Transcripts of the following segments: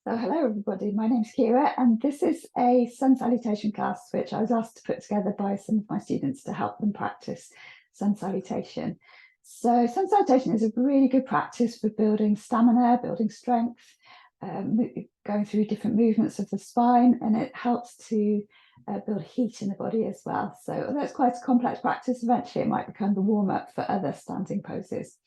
So hello everybody, my name's Kira and this is a sun salutation class which I was asked to put together by some of my students to help them practice sun salutation. So sun salutation is a really good practice for building stamina, building strength, going through different movements of the spine, and it helps to build heat in the body as well. So although it's quite a complex practice, eventually it might become the warm-up for other standing poses.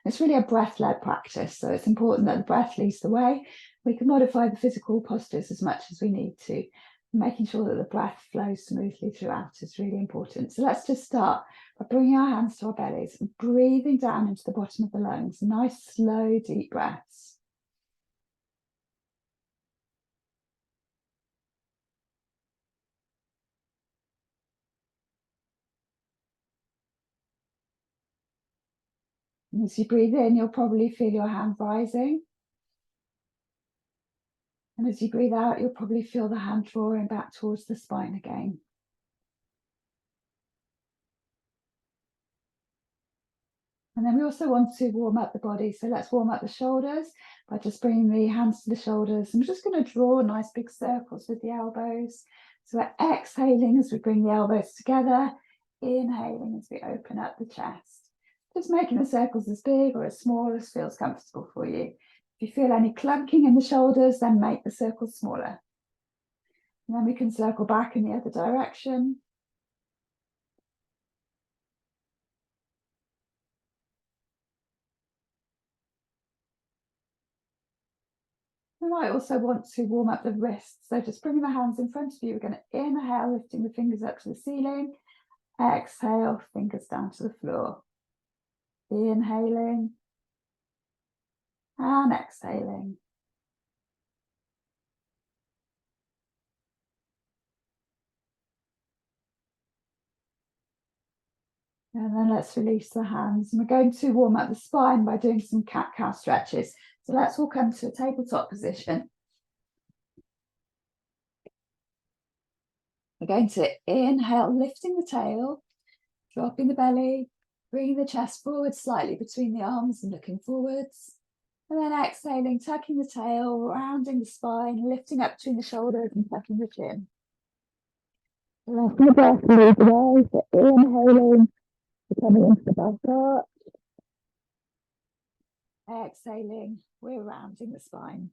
It's really a breath-led practice, so it's important that the breath leads the way. We can modify the physical postures as much as we need to. Making sure that the breath flows smoothly throughout is really important. So let's just start by bringing our hands to our bellies and breathing down into the bottom of the lungs. Nice, slow, deep breaths. And as you breathe in, you'll probably feel your hand rising. And as you breathe out, you'll probably feel the hand drawing back towards the spine again. And then we also want to warm up the body. So let's warm up the shoulders by just bringing the hands to the shoulders. I'm just going to draw nice big circles with the elbows. So we're exhaling as we bring the elbows together, inhaling as we open up the chest. Just making the circles as big or as small as feels comfortable for you. If you feel any clunking in the shoulders, then make the circles smaller. And then we can circle back in the other direction. We might also want to warm up the wrists. So just bringing the hands in front of you, we're going to inhale, lifting the fingers up to the ceiling. Exhale, fingers down to the floor. Inhaling and exhaling. And then let's release the hands. And we're going to warm up the spine by doing some cat-cow stretches. So let's all come to a tabletop position. We're going to inhale, lifting the tail, dropping the belly, bringing the chest forward slightly between the arms and looking forwards. And then exhaling, tucking the tail, rounding the spine, lifting up between the shoulders and tucking the chin. Letting the breath lead the way, so inhaling, coming into the back arch. Exhaling, we're rounding the spine.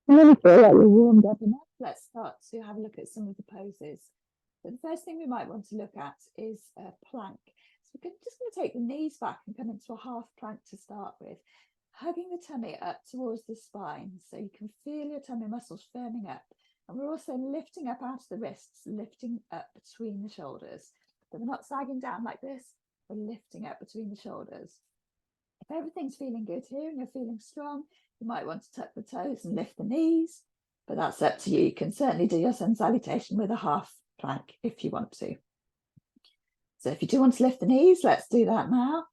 And when you feel like you're warmed up enough, let's start to have a look at some of the poses. So the first thing we might want to look at is a plank. So we're just going to take the knees back and come into a half plank to start with, hugging the tummy up towards the spine so you can feel your tummy muscles firming up. And we're also lifting up out of the wrists, lifting up between the shoulders. So we're not sagging down like this, we're lifting up between the shoulders. If everything's feeling good here and you're feeling strong, you might want to tuck the toes and lift the knees, but that's up to you. You can certainly do your sun salutation with a half plank if you want to. So if you do want to lift the knees, let's do that now.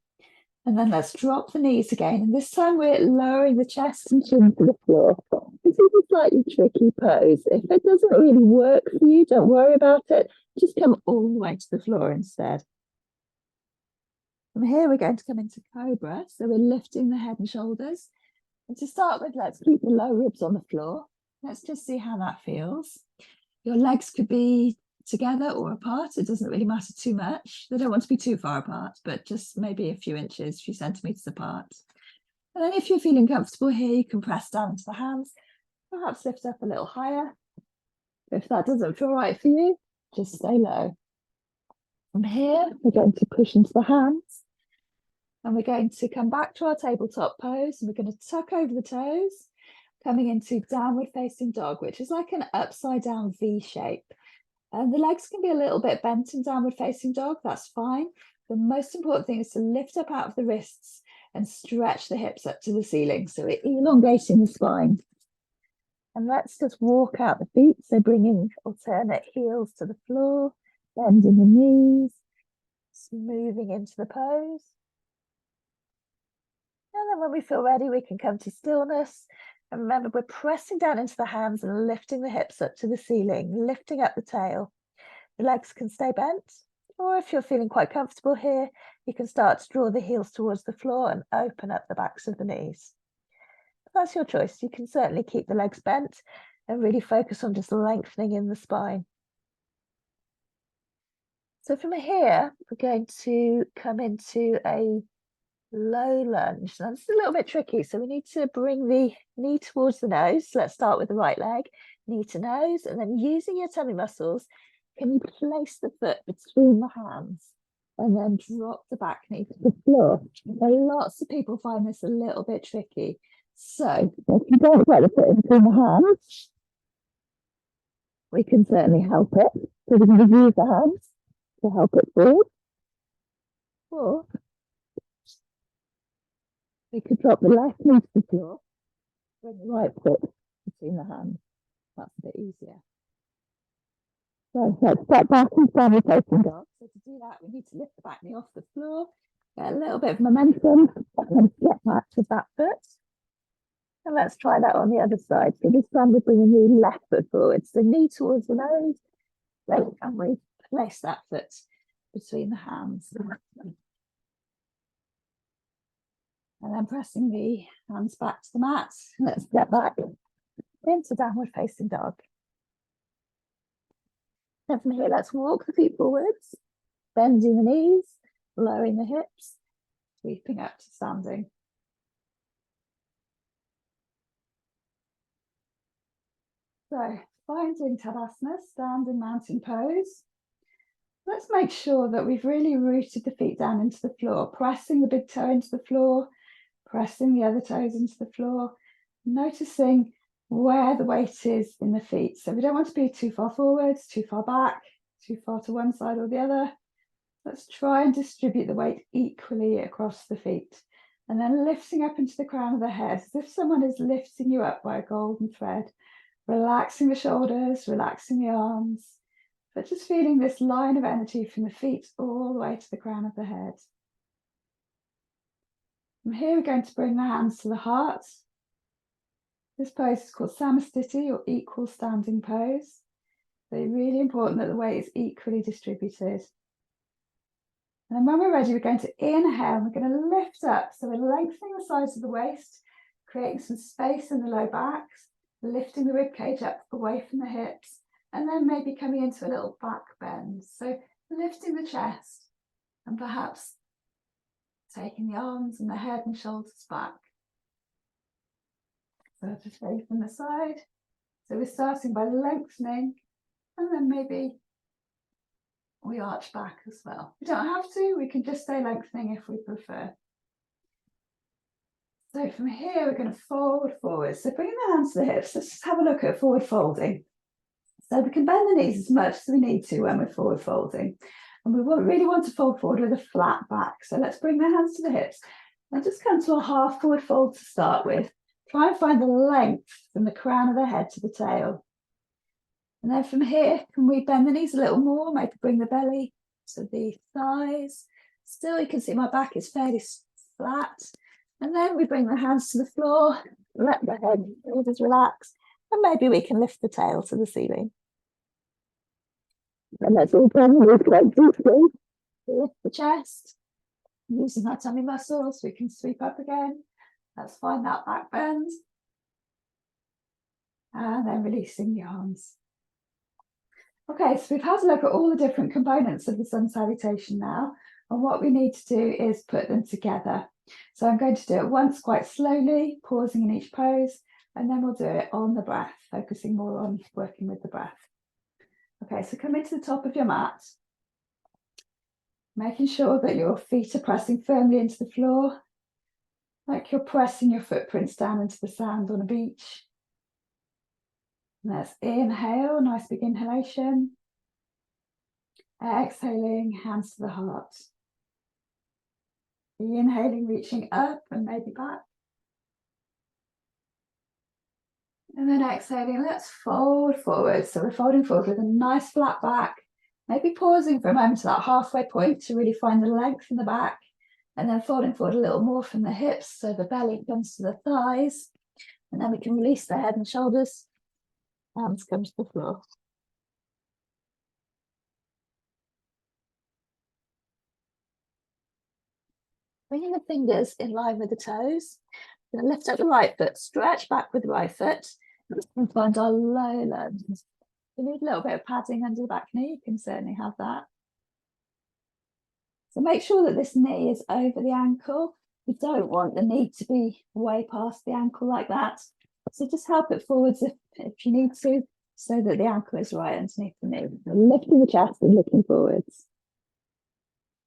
And then let's drop the knees again. And this time we're lowering the chest and chin to the floor. This is a slightly tricky pose. If it doesn't really work for you, don't worry about it. Just come all the way to the floor instead. From here, we're going to come into cobra. So we're lifting the head and shoulders. And to start with, let's keep the low ribs on the floor. Let's just see how that feels. Your legs could be together or apart. It doesn't really matter too much. They don't want to be too far apart, but just maybe a few inches, a few centimeters apart. And then if you're feeling comfortable here, you can press down into the hands, perhaps lift up a little higher. If that doesn't feel right for you, just stay low. From here, we're going to push into the hands. And we're going to come back to our tabletop pose, and we're going to tuck over the toes, coming into downward facing dog, which is like an upside down V shape. And the legs can be a little bit bent in downward facing dog, that's fine. The most important thing is to lift up out of the wrists and stretch the hips up to the ceiling. So we're elongating the spine. And let's just walk out the feet. So bringing alternate heels to the floor, bending the knees, moving into the pose. And then when we feel ready, we can come to stillness. And remember, we're pressing down into the hands and lifting the hips up to the ceiling, lifting up the tail. The legs can stay bent, or if you're feeling quite comfortable here, you can start to draw the heels towards the floor and open up the backs of the knees. If that's your choice. You can certainly keep the legs bent and really focus on just lengthening in the spine. So from here, we're going to come into a low lunge. Now, this is a little bit tricky, so we need to bring the knee towards the nose. So let's start with the right leg, knee to nose, and then using your tummy muscles, can you place the foot between the hands and then drop the back knee to the floor? Now, lots of people find this a little bit tricky. So if you don't get the foot in between the hands, we can certainly help it. So we're going to use the hands to help it forward. Or we could drop the left knee to the floor, bring the right foot between the hands. That's a bit easier. So let's step back and salutation dog. So to do that, we need to lift the back knee off the floor, get a little bit of momentum, and then step back with that foot. And let's try that on the other side. So this time we're bringing the left foot forward. So knee towards the nose, then can we place that foot between the hands. And then pressing the hands back to the mat. Let's step back into downward facing dog. And from here, let's walk the feet forwards, bending the knees, lowering the hips, sweeping up to standing. So finding Tadasana, standing mountain pose. Let's make sure that we've really rooted the feet down into the floor, pressing the big toe into the floor, pressing the other toes into the floor, noticing where the weight is in the feet. So we don't want to be too far forwards, too far back, too far to one side or the other. Let's try and distribute the weight equally across the feet. And then lifting up into the crown of the head, as if someone is lifting you up by a golden thread, relaxing the shoulders, relaxing the arms, but just feeling this line of energy from the feet all the way to the crown of the head. From here, we're going to bring the hands to the heart. This pose is called Samastiti, or equal standing pose. So really important that the weight is equally distributed. And then when we're ready, we're going to inhale, and we're going to lift up. So we're lengthening the sides of the waist, creating some space in the low back, lifting the rib cage up away from the hips, and then maybe coming into a little back bend. So lifting the chest and perhaps taking the arms and the head and shoulders back. So just away from the side. So we're starting by lengthening, and then maybe we arch back as well. We don't have to, we can just stay lengthening if we prefer. So from here, we're going to fold forward. So bringing the hands to the hips, let's just have a look at forward folding. So we can bend the knees as much as we need to when we're forward folding. And we really want to fold forward with a flat back. So let's bring the hands to the hips and just come to a half forward fold to start with. Try and find the length from the crown of the head to the tail. And then from here, can we bend the knees a little more, maybe bring the belly to the thighs. Still, you can see my back is fairly flat. And then we bring the hands to the floor, let the head just relax, and maybe we can lift the tail to the ceiling. And let's all bend the legs deeply. Lift the chest. Using our tummy muscles, we can sweep up again. Let's find that back bend. And then releasing the arms. Okay, so we've had a look at all the different components of the sun salutation now. And what we need to do is put them together. So I'm going to do it once quite slowly, pausing in each pose, and then we'll do it on the breath, focusing more on working with the breath. Okay, so come into the top of your mat, making sure that your feet are pressing firmly into the floor, like you're pressing your footprints down into the sand on a beach. Let's inhale, nice big inhalation. Exhaling, hands to the heart. Inhaling, reaching up and maybe back. And then exhaling, let's fold forward. So we're folding forward with a nice flat back, maybe pausing for a moment to that halfway point to really find the length in the back, And then falling forward a little more from the hips so the belly comes to the thighs. And then we can release the head and shoulders. Hands come to the floor. Bringing the fingers in line with the toes. Going to lift up the right foot, stretch back with the right foot, and find our low lunge. If you need a little bit of padding under the back knee, you can certainly have that. So make sure that this knee is over the ankle. We don't want the knee to be way past the ankle like that. So just help it forwards if you need to, so that the ankle is right underneath the knee. Lifting the chest and looking forwards.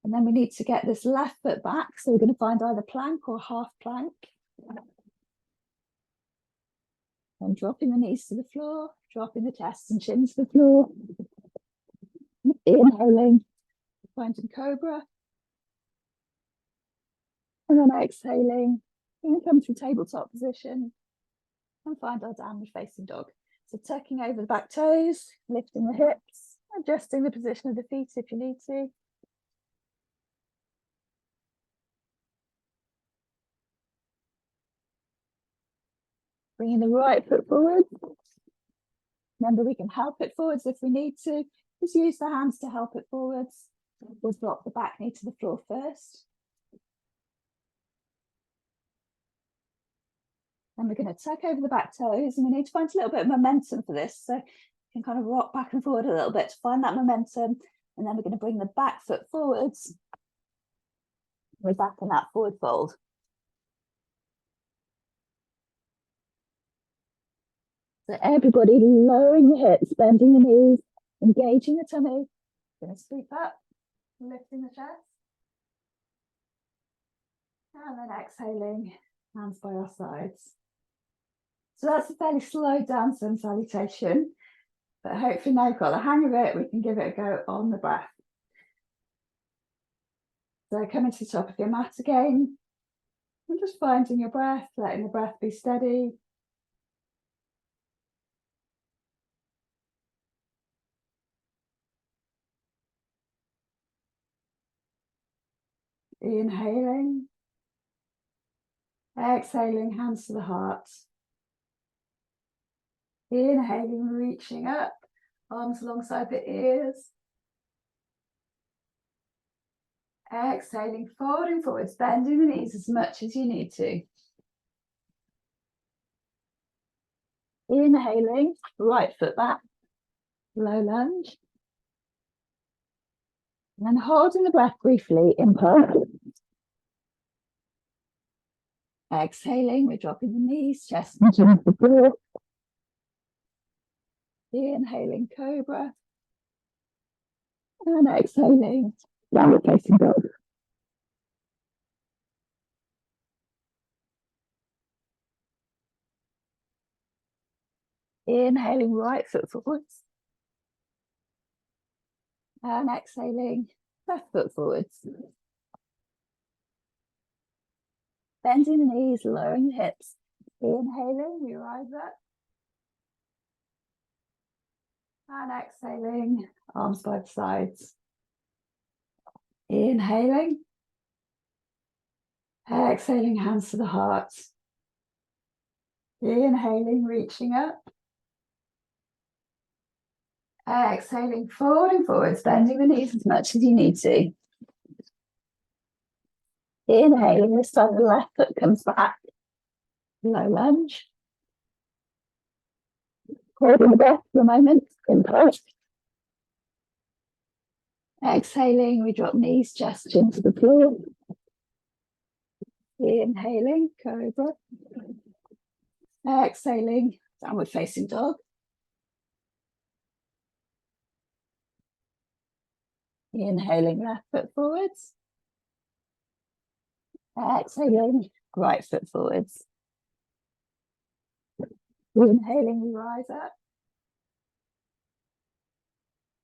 And then we need to get this left foot back. So we're going to find either plank or half plank. And dropping the knees to the floor, dropping the chest and chin to the floor. Inhaling, finding cobra. And then exhaling, and come through tabletop position and find our downward facing dog. So tucking over the back toes, lifting the hips, adjusting the position of the feet if you need to. Bringing the right foot forward. Remember, we can help it forwards if we need to. Just use the hands to help it forwards. We'll drop the back knee to the floor first. And we're going to tuck over the back toes, and we need to find a little bit of momentum for this. So you can kind of rock back and forward a little bit to find that momentum. And then we're going to bring the back foot forwards. We're back in that forward fold. So everybody lowering the hips, bending the knees, engaging the tummy. Going to sweep up, lifting the chest. And then exhaling, hands by our sides. So that's a fairly slow down sun salutation, but hopefully now you've got the hang of it, we can give it a go on the breath. So coming to the top of your mat again, and just finding your breath, letting the breath be steady. Inhaling, exhaling, hands to the heart. Inhaling, reaching up, arms alongside the ears. Exhaling, folding forwards, bending the knees as much as you need to. Inhaling, right foot back, low lunge. And then holding the breath briefly in pulse. Exhaling, we're dropping the knees, chest and chin to the floor. Inhaling, cobra. And exhaling, downward facing dog. Inhaling, right foot forwards. And exhaling, left foot forwards. Bending the knees, lowering the hips. Inhaling, we rise up. And exhaling, arms by the sides. Inhaling. Exhaling, hands to the heart. Inhaling, reaching up. Exhaling, folding forwards, bending the knees as much as you need to. Inhaling, this time the left foot comes back. Low lunge. Holding the breath for a moment, in pulse. Exhaling, we drop knees, chest, chin to the floor. Inhaling, cobra. Exhaling, downward facing dog. Inhaling, left foot forwards. Exhaling, right foot forwards. Inhaling, we rise up.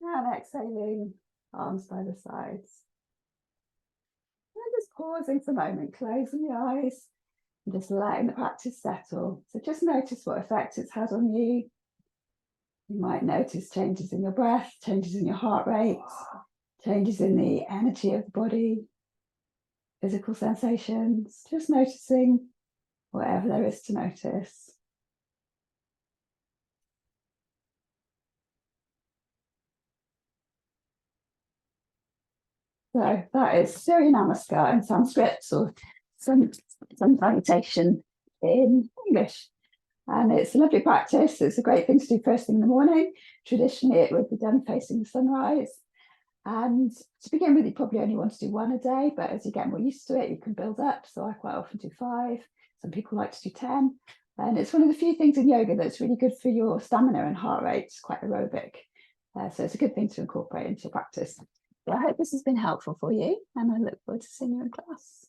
And exhaling, arms by the sides. And just pausing for a moment, closing the eyes, and just letting the practice settle. So just notice what effect it's had on you. You might notice changes in your breath, changes in your heart rate, changes in the energy of the body. physical sensations, just noticing whatever there is to notice. So that is Surya Namaskar in Sanskrit, or sun salutation in English. And it's a lovely practice. It's a great thing to do first thing in the morning. Traditionally, it would be done facing the sunrise. And to begin with, you probably only want to do one a day, but as you get more used to it, you can build up. So I quite often do 5. Some people like to do 10. And it's one of the few things in yoga that's really good for your stamina and heart rate. It's quite aerobic. So it's a good thing to incorporate into your practice. So I hope this has been helpful for you, and I look forward to seeing you in class.